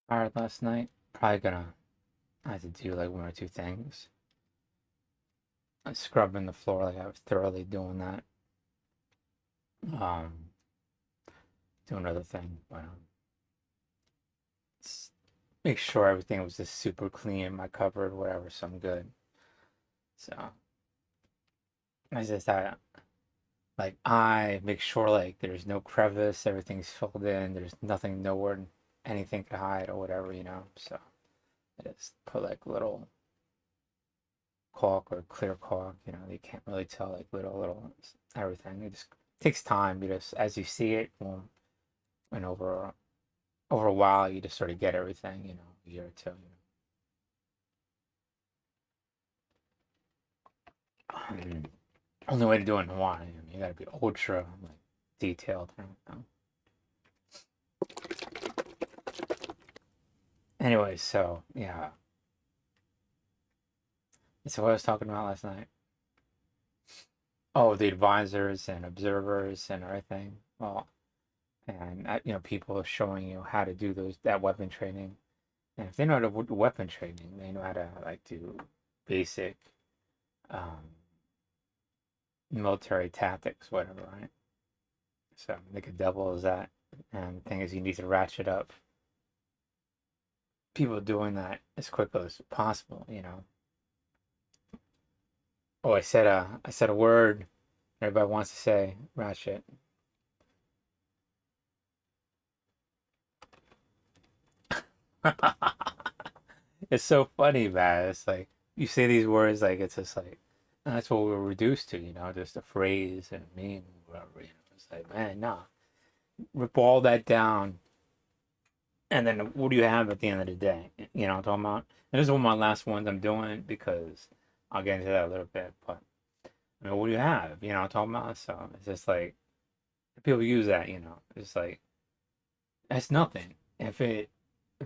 Tired last night. Probably gonna have to do like one or two things. I scrubbing the floor like I was thoroughly doing that. Um, do another thing, but make sure everything was just super clean, my cupboard, whatever, so I'm good. So I just I make sure like there's no crevice, everything's filled in, there's nothing nowhere anything to hide or whatever. So I just put like little caulk or clear caulk. You can't really tell like little everything. It just takes time. You just as you see it, and over a while, you just sort of get everything. A year or two. Only way to do it in Hawaii. You got to be ultra like detailed. Anyway, so yeah. So what I was talking about last night. Oh, the advisors and observers and everything. Well, and people showing you how to do that weapon training. And if they know how to do weapon training, they know how to like do basic um, military tactics, whatever, right? So they could double as that. And the thing is, you need to ratchet up people doing that as quickly as possible. Oh, I said a word everybody wants to say, ratchet. It's so funny, man. It's like you say these words like it's just like that's what we're reduced to, just a phrase and a meme, whatever. It's like, man, nah. Rip all that down, and then what do you have at the end of the day? What I'm talking about? And this is one of my last ones I'm doing because I'll get into that a little bit. But I mean, what do you have? What I'm talking about? So it's just like people use that. It's like that's nothing. If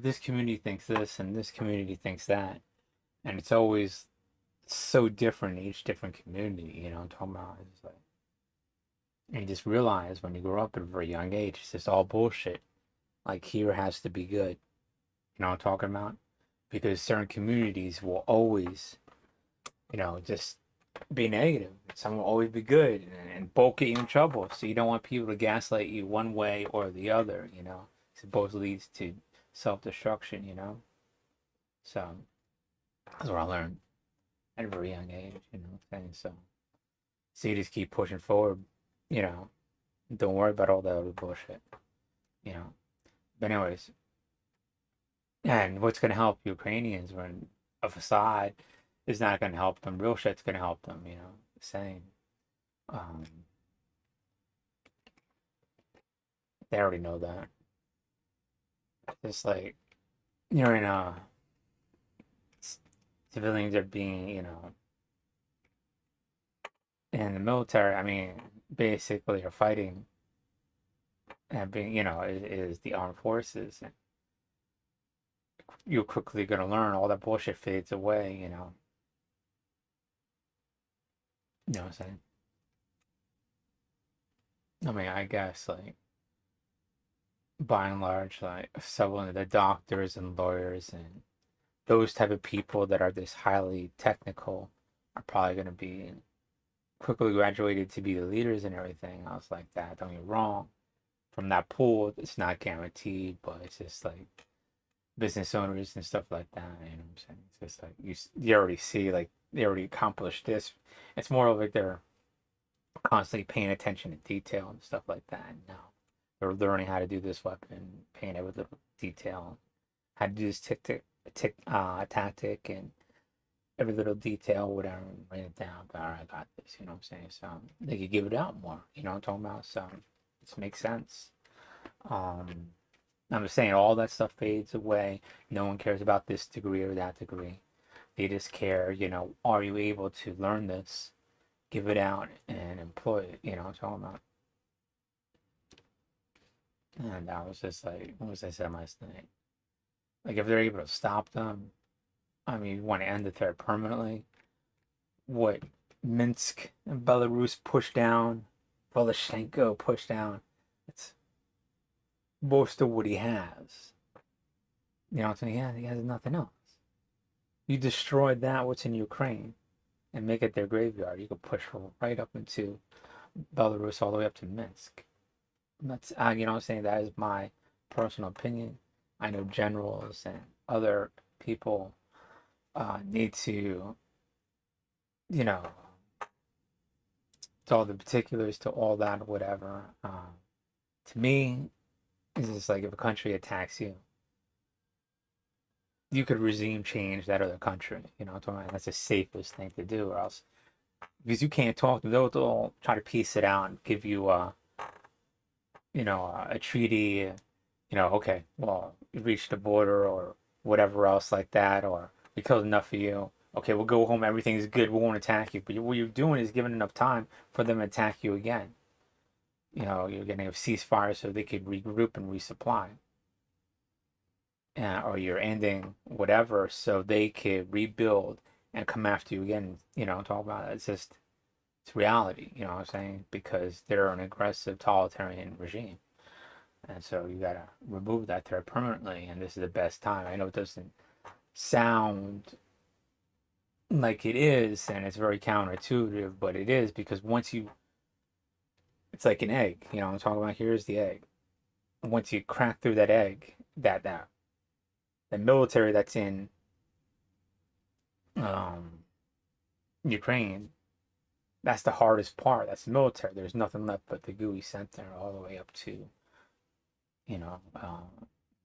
this community thinks this and this community thinks that, and it's always so different in each different community. I'm talking about? It's like, and you just realize when you grow up at a very young age, it's just all bullshit. Like here has to be good. You know what I'm talking about? Because certain communities will always, just be negative. Some will always be good and both get you in trouble. So you don't want people to gaslight you one way or the other. It both leads to self-destruction. So that's what I learned at a very young age. So you just keep pushing forward, you know. Don't worry about all that other bullshit, you know. But anyways, and what's gonna help Ukrainians when a facade is not gonna help them? Real shit's gonna help them. Same. Um, they already know that. It's like you're in a civilians are being, in the military. I mean, basically are fighting and being, is the armed forces. And you're quickly gonna learn all that bullshit fades away. You know what I'm saying? I mean, I guess like by and large, like several of the doctors and lawyers and those type of people that are this highly technical are probably gonna be quickly graduated to be the leaders and everything. I was like that. Don't get me wrong. From that pool, it's not guaranteed, but it's just like business owners and stuff like that. You know what I'm saying? It's just like you already see like they already accomplished this. It's more of like they're constantly paying attention to detail and stuff like that. Now they're learning how to do this weapon, paying every little detail, how to do this tactic, and every little detail, whatever, write it down. But all right, I got this. You know what I'm saying? So they could give it out more. You know what I'm talking about? So this makes sense. Um, I'm just saying all that stuff fades away. No one cares about this degree or that degree. They just care, are you able to learn this, give it out, and employ it? You know what I'm talking about? And I was just like, what was I saying last night? Like, if they're able to stop them, I mean, you want to end the threat permanently. What Minsk and Belarus pushed down, Voloshenko pushed down. It's most of what he has. You know what I'm saying? Yeah, he has nothing else. You destroyed that what's in Ukraine and make it their graveyard. You could push right up into Belarus all the way up to Minsk. That's you know what I'm saying? That is my personal opinion. I know generals and other people need to, you know, to all the particulars, to all that, whatever. To me, it's just like if a country attacks you, you could regime change that other country. You know, that's the safest thing to do, or else because you can't talk to them, they'll try to piece it out and give you a treaty. Okay, well, you reached the border or whatever else like that, or we killed enough of you. Okay, we'll go home. Everything's good. We won't attack you. But what you're doing is giving enough time for them to attack you again. You're getting a ceasefire so they could regroup and resupply, or you're ending whatever so they could rebuild and come after you again. Talk about it. It's reality. You know what I'm saying? Because they're an aggressive totalitarian regime. And so you gotta remove that threat permanently, and this is the best time. I know it doesn't sound like it is, and it's very counterintuitive, but it is because it's like an egg. I'm talking about here's the egg. Once you crack through that egg, that the military that's in um, Ukraine, that's the hardest part. That's the military. There's nothing left but the gooey center all the way up to, you know,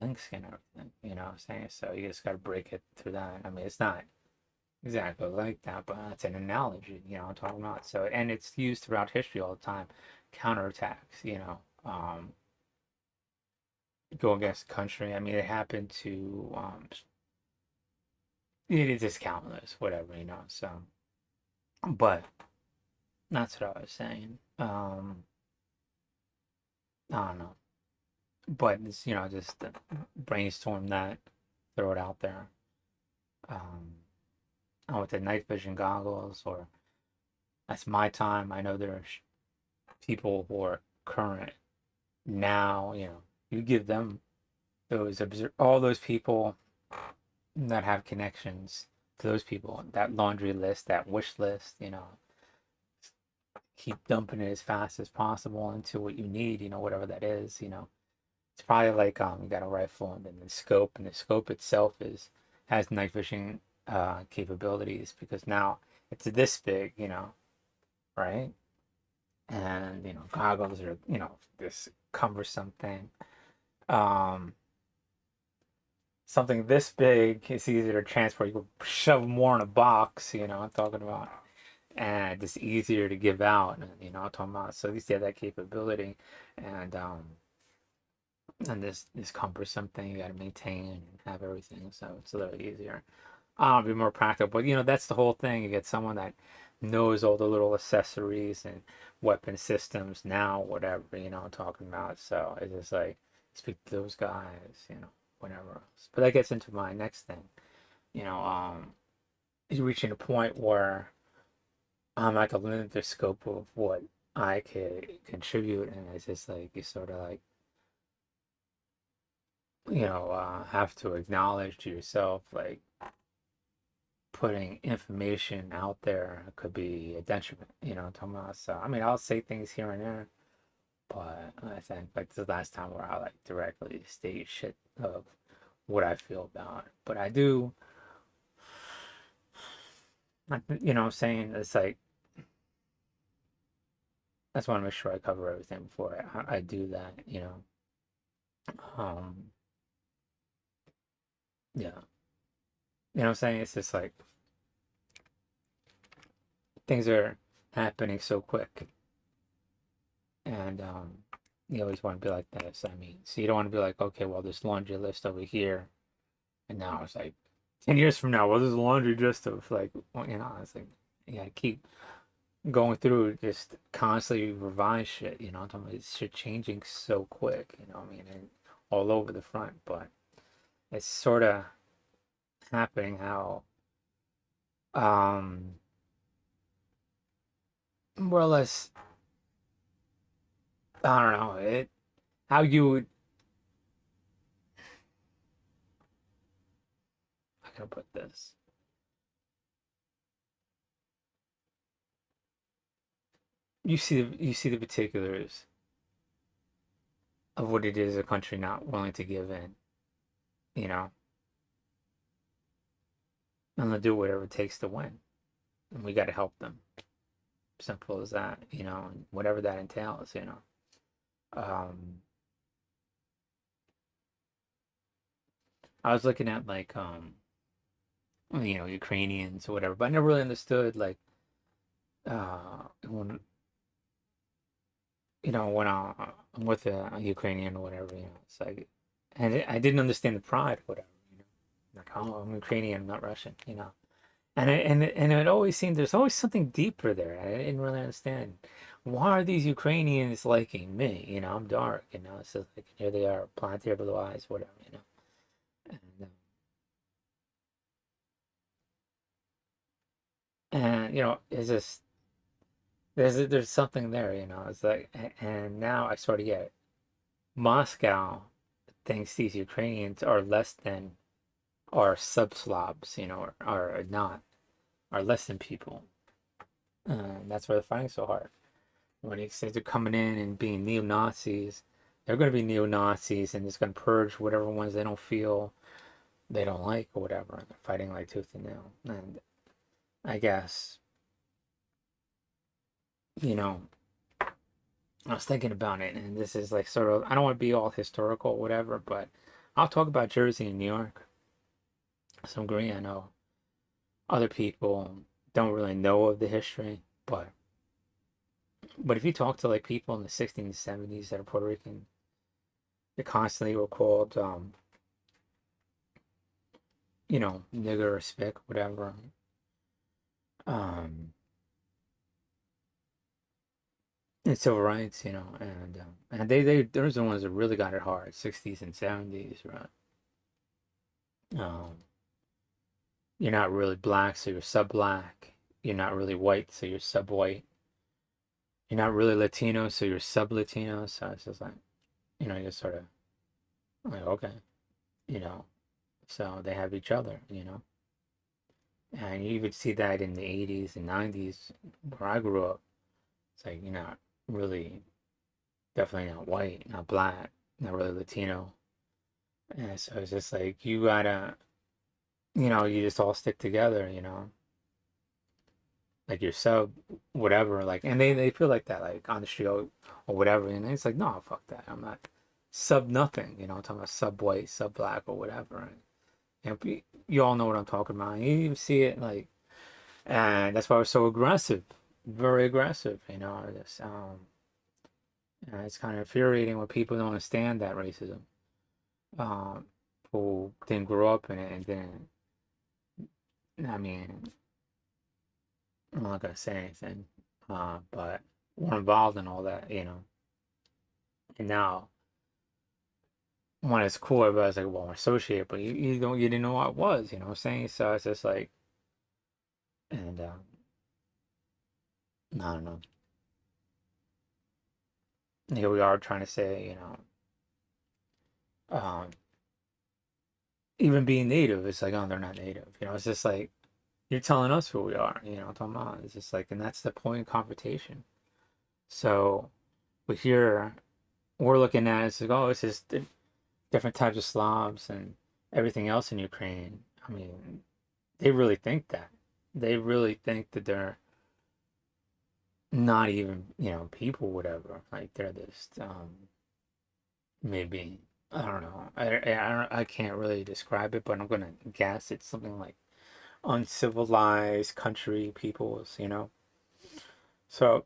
Misk and everything. You know what I'm saying? So you just got to break it through that. I mean, it's not exactly like that, but it's an analogy, I'm talking about. So, and it's used throughout history all the time. Counterattacks, go against the country. I mean, it happened to, it is just countless, whatever, so, but that's what I was saying. I don't know, but it's, just brainstorm that, throw it out there. Um, with the night vision goggles, or that's my time. I know there's people who are current now, you give them all those people that have connections to those people, that laundry list, that wish list, keep dumping it as fast as possible into what you need, whatever that is, it's probably like you got a rifle and then the scope itself has night vision capabilities because now it's this big, right? And goggles are this cumbersome thing. Um, Something this big is easier to transport. You can shove more in a box. I'm talking about, and it's easier to give out. And I'm talking about. So at least they have that capability, and this cumbersome thing you got to maintain and have everything. So it's a little easier. Be more practical. But that's the whole thing. You get someone that knows all the little accessories and weapon systems now, whatever, I'm talking about. So it's just like speak to those guys, whatever else. But that gets into my next thing. You know, um, is reaching a point where I'm like a limited scope of what I could contribute, and it's just like you sort of like have to acknowledge to yourself like putting information out there could be a detriment, I'm talking about. So I mean I'll say things here and there, but I think like this is the last time where I like directly state shit of what I feel about it. But I do what I'm saying? It's like I just want to make sure I cover everything before I do that. Um yeah. What I'm saying? It's just like things are happening so quick, and you always want to be like this. I mean, so you don't want to be like, okay, well, this laundry list over here, and now it's like 10 years from now, well, there's a laundry list of like, well, it's like you gotta keep going through, just constantly revise shit. I'm talking about it's shit changing so quick. I mean, and all over the front, but it's sort of happening how um more or less I don't know it how you would can I put this? You see the particulars of what it is a country not willing to give in, you know, and they'll do whatever it takes to win, and we got to help them. Simple as that, you know, and whatever that entails, you know. Um, I was looking at like you know, Ukrainians or whatever, but I never really understood like when you know when I'm with a Ukrainian or whatever, you know, it's like, and I didn't understand the pride or whatever, you know, like, oh, I'm Ukrainian, I'm not Russian, you know. And it always seemed there's always something deeper there. I didn't really understand why are these Ukrainians liking me? You know, I'm dark. You know, it's just like here they are, planted blue eyes, whatever. You know, and you know, it's just there's something there. You know, it's like, and now I sort of get it. Moscow thinks these Ukrainians are less than, or sub-Slavs, you know, or not, are less than people. That's why they're fighting so hard. When he says they're coming in and being neo Nazis, they're going to be neo Nazis and it's going to purge whatever ones they don't feel they don't like or whatever. And they're fighting like tooth and nail. And I guess, you know, I was thinking about it, and this is like sort of, I don't want to be all historical or whatever, but I'll talk about Jersey and New York. Some agree, I know other people don't really know of the history, but if you talk to like people in the 60s and 70s that are Puerto Rican, they constantly were called you know, nigger or spick, whatever. Um, and civil rights, you know, and they there's the ones that really got it hard, 60s and 70s, right? Um, you're not really black, so you're sub-black. You're not really white, so you're sub-white. You're not really Latino, so you're sub-Latino. So it's just like, you know, you're sort of like, okay, you know. So they have each other, you know. And you would see that in the 80s and 90s where I grew up. It's like you're not really, definitely not white, not black, not really Latino. And so it's just like you gotta, you know, you just all stick together, you know, like you're sub whatever, like, and they feel like that, like on the street or whatever, and it's like, no, fuck that, I'm not sub nothing, you know, I'm talking about sub white, sub black, or whatever, and you know, you all know what I'm talking about. You even see it like, and that's why I was so aggressive, very aggressive, you know. It's kind of infuriating when people don't understand that racism. Um, who didn't grow up in it and then, I mean, I'm not gonna say anything, but we're involved in all that, you know. And now, when it's cool, everybody's like, "Well, I'm associated," but you didn't know what it was, you know what I'm saying? So it's just like, and I don't know. Here we are trying to say, you know, even being native, it's like, oh, they're not native, you know. It's just like you're telling us who we are, you know. What I'm talking about. It's just like, and that's the point of confrontation. So, but here we're looking at it, it's like, oh, it's just different types of Slavs and everything else in Ukraine. I mean, they really think that. They really think that they're not even, you know, people, whatever. Like they're just maybe, I don't know. I can't really describe it, but I'm gonna guess it's something like uncivilized country peoples, you know. So,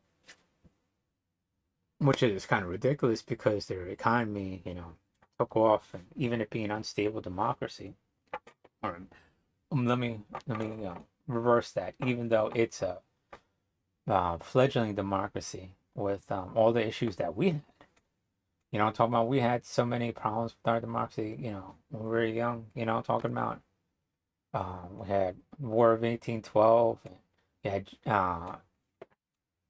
which is kind of ridiculous because their economy, you know, took off, and even it being unstable democracy, or let me reverse that. Even though it's a fledgling democracy with all the issues that we had, you know, talking about we had so many problems with our democracy, you know, when we were young, you know, talking about we had War of 1812, and we had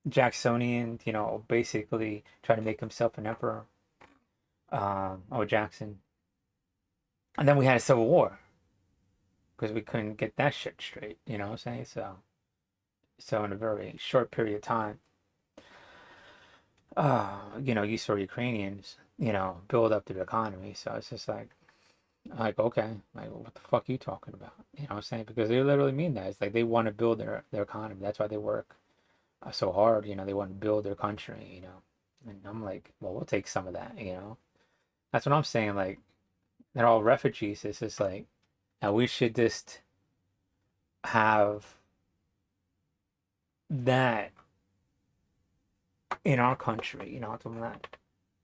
Jacksonian, you know, basically trying to make himself an emperor, or Jackson, and then we had a civil war. because we couldn't get that shit straight. You know what I'm saying? So in a very short period of time, you saw Ukrainians, build up their economy. So it's just like okay, like what the fuck are you talking about? You know what I'm saying? Because they literally mean that. It's like they want to build their economy. That's why they work so hard. They want to build their country. And I'm like, well, we'll take some of that. That's what I'm saying. Like they're all refugees. It's just like, and we should just have that in our country. Something like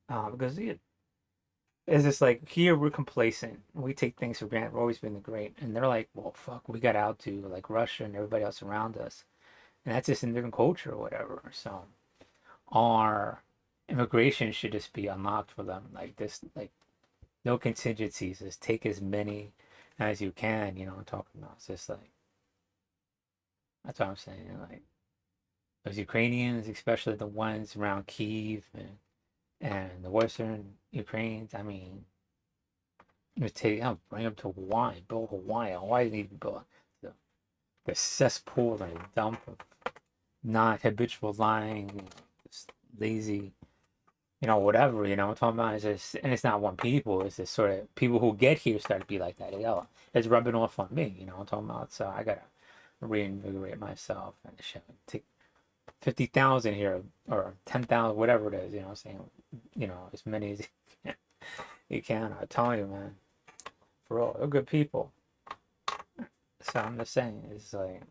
that. Because it's just like here we're complacent. We take things for granted. We've always been the great, and they're like, well, fuck, we got out to like Russia and everybody else around us, and that's just a different culture or whatever. So our immigration should just be unlocked for them, like this, like no contingencies. Just take as many as you can. I'm talking about. It's just like that's what I'm saying. Like those Ukrainians, especially the ones around Kiev and the Western Ukraines. I mean, I'll bring them to Hawaii, build Hawaii. Hawaii needs to build the cesspool and dump of not habitual lying, just lazy, whatever, I'm talking about. It's just, and it's not one people, it's just sort of people who get here start to be like that. It's rubbing off on me, I'm talking about. So I gotta reinvigorate myself and take 50,000 here or 10,000, whatever it is, I'm saying, as many as you can. I'm telling you, man, for all, they're good people. So I'm just saying, it's like,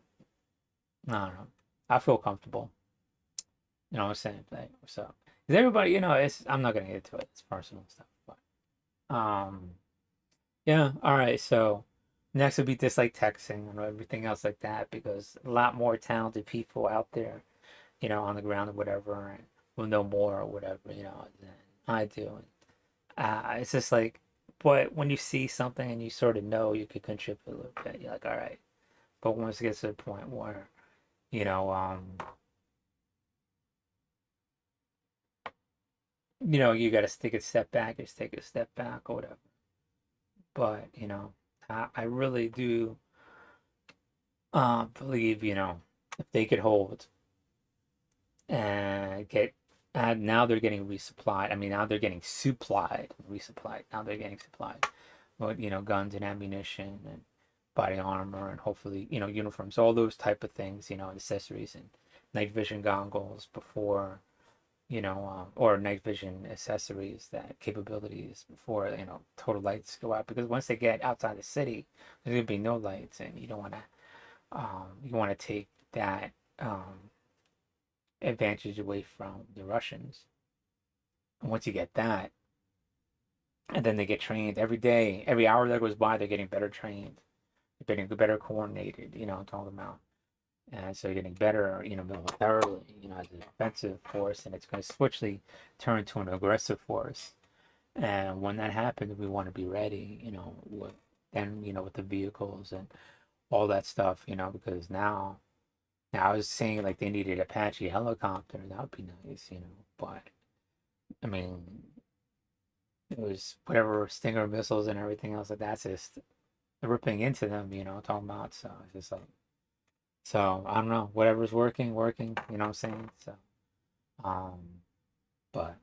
I don't know. I feel comfortable. What I'm saying? Like, so, because everybody, I'm not gonna get into it. It's personal stuff, but, yeah. All right. So next would be just like texting and everything else like that, because a lot more talented people out there, on the ground or whatever, and will know more or whatever, than I do. And it's just like, but when you see something and you sort of know you could contribute a little bit, you're like, all right. But once it gets to the point where, you know, you got to take a step back, just take a step back or whatever. But, I really do believe, if they could hold and get, and now they're getting resupplied. I mean, now they're getting supplied, resupplied. Now they're getting supplied with, guns and ammunition and body armor and hopefully, uniforms, all those type of things, accessories and night vision goggles before, or night vision accessories, that capabilities before, total lights go out. Because once they get outside the city, there's gonna be no lights, and you want to take that advantage away from the Russians. And once you get that, and then they get trained every day, every hour that goes by, they're getting better trained, they're getting better coordinated. I'm talking about. And so you're getting better, militarily, as a defensive force, and it's going to switchly turn to an aggressive force. And when that happens, we want to be ready, with the vehicles and all that stuff, because now I was saying like they needed Apache helicopter, that would be nice, but I mean, it was whatever Stinger missiles and everything else like that's just ripping into them, talking about. So it's just like, so I don't know, whatever's working, you know what I'm saying? So, um, but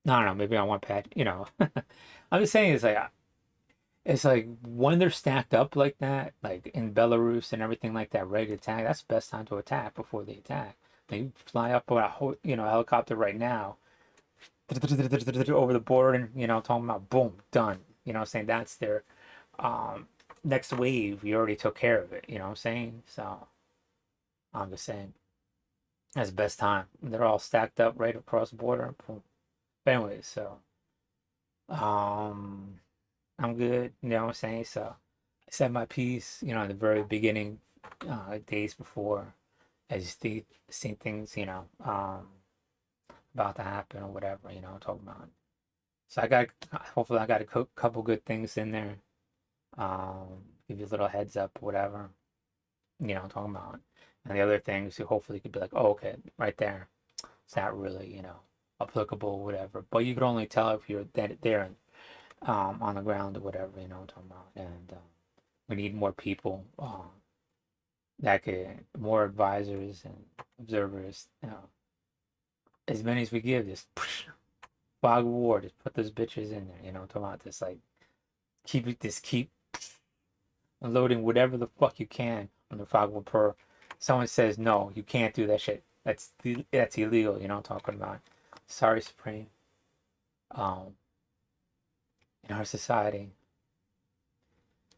I don't know, maybe I want Pat, I'm just saying it's like when they're stacked up like that, like in Belarus and everything like that, ready to attack, that's the best time to attack before they attack. They fly up on a helicopter right now over the border and, talking about boom, done. You know what I'm saying? That's their next wave. You already took care of it, you know what I'm saying? So I'm just saying that's the best time. They're all stacked up right across the border. Boom. But anyways, so um I'm good, you know what I'm saying? So I said my piece, in the very beginning, days before, as you see things, about to happen or whatever, I'm talking about. So hopefully I got a couple good things in there. Give you a little heads up, whatever, I'm talking about. And the other things, you hopefully could be like, oh, okay, right there. It's not really, applicable, whatever. But you could only tell if you're there on the ground or whatever, I'm talking about. And We need more people that could, more advisors and observers. As many as we give, just fog of war, just put those bitches in there. I'm talking about this like keep unloading whatever the fuck you can on the fog of war. Someone says no, you can't do that shit. That's illegal. I'm talking about. Sorry, Supreme. Um, in our society,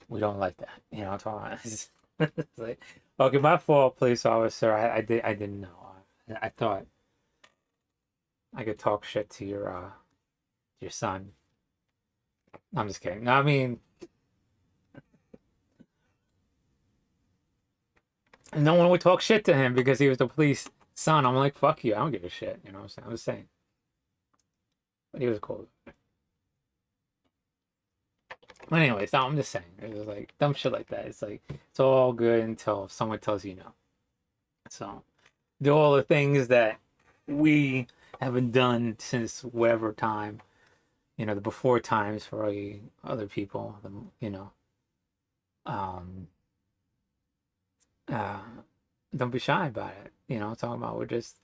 we don't like that. I'm talking about. It's like, okay, my fault, police officer. I didn't know. I thought I could talk shit to your son. I'm just kidding. No, I mean, no one would talk shit to him because he was the police son. I'm like, fuck you. I don't give a shit. You know what I'm saying? I was saying, but he was cool. But anyways, no, I'm just saying. It was like dumb shit like that. It's like it's all good until someone tells you no. So do all the things that we haven't done since whatever time, the before times for all you other people, um, uh, don't be shy about it. Talking about we just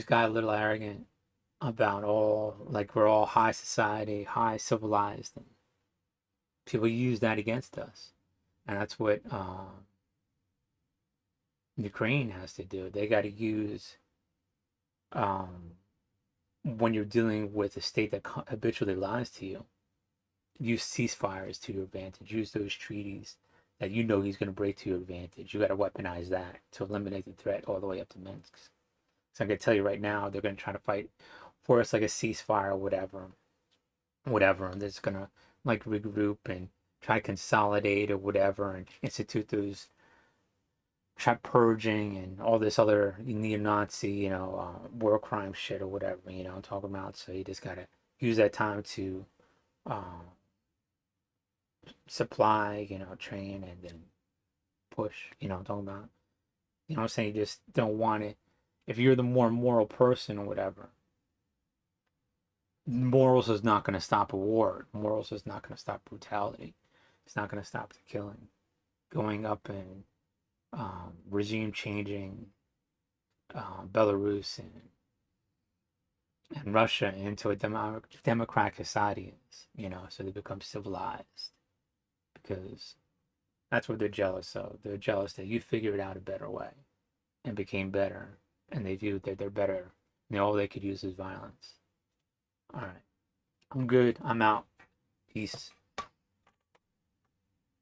got a little arrogant about all, like we're all high society, high civilized, and people use that against us, and that's what Ukraine has to do. They got to use um, when you're dealing with a state that habitually lies to you, use ceasefires to your advantage. Use those treaties that he's going to break to your advantage. You got to weaponize that to eliminate the threat all the way up to Minsk. So I can tell you right now, they're going to try to fight for us like a ceasefire or whatever, and they're just going to like regroup and try to consolidate or whatever, and institute those, try purging and all this other neo-Nazi, war crime shit or whatever, I'm talking about. So you just gotta use that time to um, supply, train and then push, I'm talking about. I'm saying? You just don't want it. If you're the more moral person or whatever, morals is not going to stop a war. Morals is not going to stop brutality. It's not going to stop the killing. Going up and regime changing Belarus and Russia into a democratic society so they become civilized, because that's what they're jealous of. They're jealous that you figured out a better way and became better, and they view that they're better. All they could use is violence. All right, I'm good. I'm out. Peace.